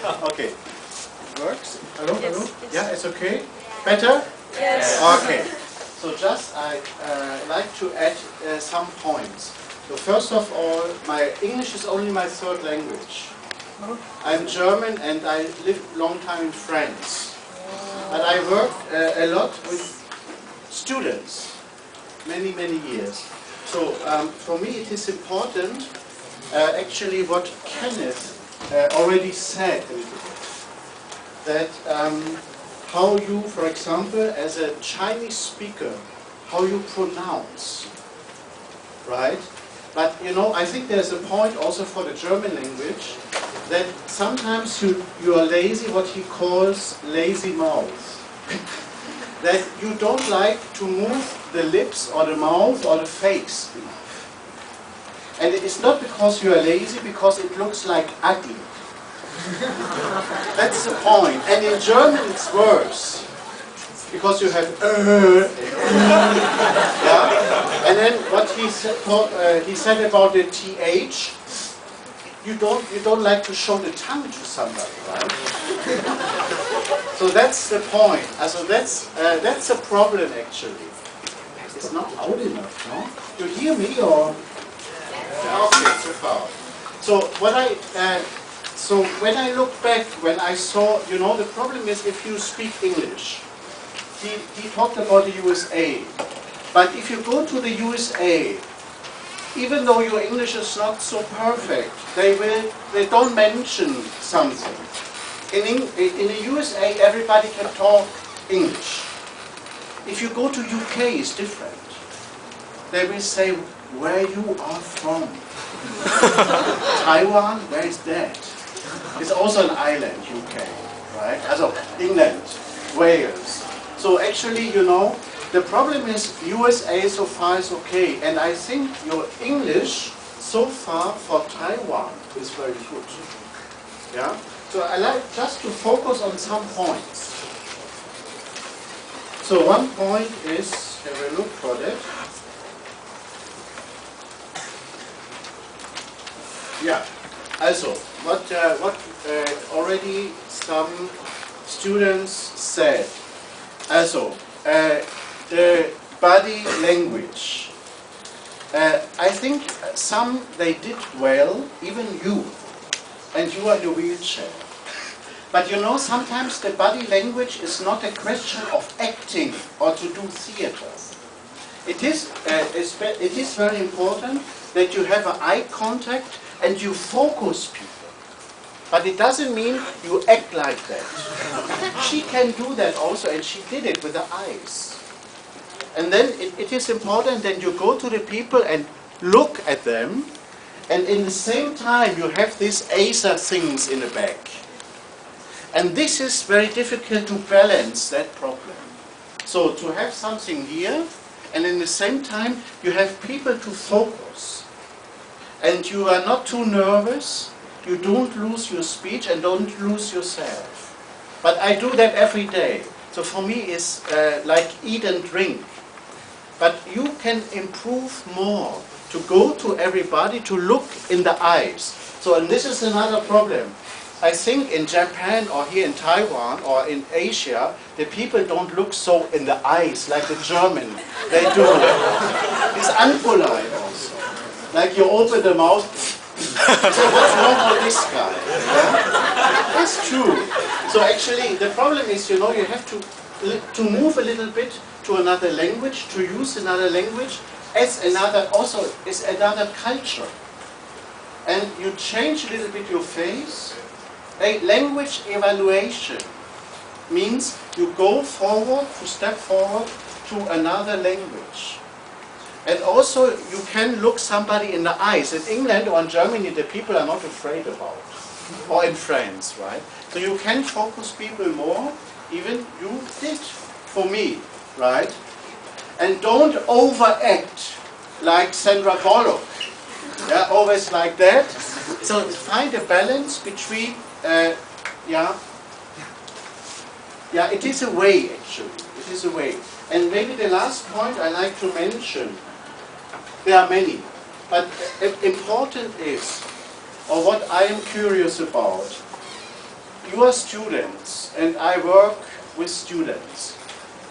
Okay. Works? Hello, Yes, hello? yes. Yeah, it's okay? Better? Yes. Okay. So just I like to add some points. So first of all, my English is only my third language. I'm German and I lived a long time in France. But I worked a lot with students, many, many years. So for me it is important, actually what Kenneth already said a little bit, that how you, for example, as a Chinese speaker, how you pronounce, right? But you know, I think there's a point also for the German language that sometimes you are lazy, what he calls lazy mouth. That you don't like to move the lips or the mouth or the face enough. And it's not because you are lazy, because it looks like ugly. That's the point. And in German it's worse. Because you have yeah. And then what he said about the th, you don't like to show the tongue to somebody, right? So that's the point. So that's a problem actually. It's not loud enough, no? You hear me or? Okay, so far. So so when I look back, when I saw, you know, the problem is if you speak English. He talked about the USA, but if you go to the USA, even though your English is not so perfect, they don't mention something. In the USA, everybody can talk English. If you go to UK, it's different. They will say where you are from. Taiwan, where is that? It's also an island, UK, right? Also England, Wales. So actually, you know, the problem is USA so far is okay, and I think your English so far for Taiwan is very good. Yeah. So I like just to focus on some points. So one point is, have a look for that. Yeah. Also, what already some students said. Also, the body language. I think some they did well, even you, and you are in a wheelchair. But you know, sometimes the body language is not a question of acting or to do theater. It is very important that you have an eye contact and you focus people. But it doesn't mean you act like that. She can do that also, and she did it with her eyes. And then it is important that you go to the people and look at them, and in the same time you have these Acer things in the back. And this is very difficult to balance that problem. So to have something here, and in the same time you have people to focus. And you are not too nervous. You don't lose your speech and don't lose yourself. But I do that every day. So for me it's like eat and drink. But you can improve more to go to everybody, to look in the eyes. So, and this is another problem. I think in Japan or here in Taiwan or in Asia, the people don't look so in the eyes like the German. They do. It's unpolite also. Like you open the mouth. So what's wrong with this guy? Yeah? It's true. So actually the problem is, you know, you have to move a little bit to another language, to use another language as another, also is another culture. And you change a little bit your face. A language evaluation means you go forward, to step forward to another language. And also you can look somebody in the eyes. In England or in Germany, the people are not afraid about. Or in France, right? So you can focus people more, even you did for me, right? And don't overact like Sandra Bullock. Yeah, always like that. So find a balance between, it is a way actually. It is a way. And maybe the last point I like to mention, there are many, but important is, or what I am curious about, you are students, and I work with students.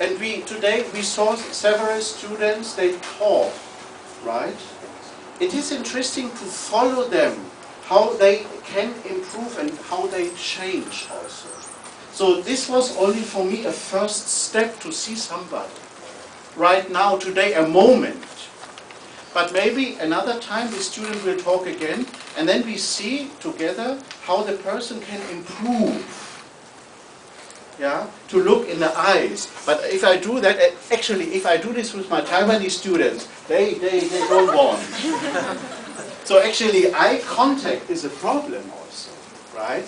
And today we saw several students, they talk, right? It is interesting to follow them, how they can improve and how they change also. So this was only for me a first step to see somebody. Right now, today, a moment. But maybe another time the student will talk again, and then we see together how the person can improve. Yeah, to look in the eyes. But if I do that, actually, if I do this with my Taiwanese students, they don't want. So actually, eye contact is a problem also, right?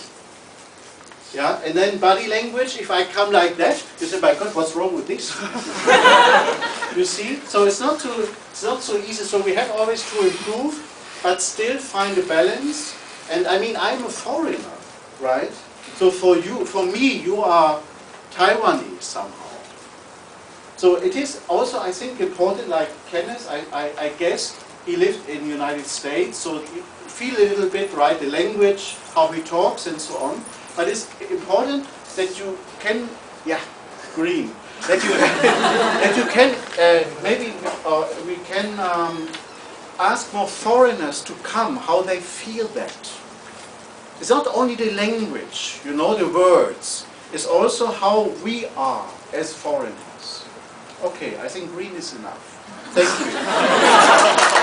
Yeah, and then body language, if I come like that, you say, my God, what's wrong with this? You see? So it's not so easy. So we have always to improve, but still find a balance. And I mean, I'm a foreigner, right? So for me, you are Taiwanese somehow. So it is also, I think, important, like Kenneth, I guess, he lived in the United States, so you feel a little bit, right, the language, how he talks and so on. But it's important that you can, yeah, green, that you can, maybe we can ask more foreigners to come, how they feel that. It's not only the language, you know, the words. It's also how we are as foreigners. Okay, I think green is enough. Thank you.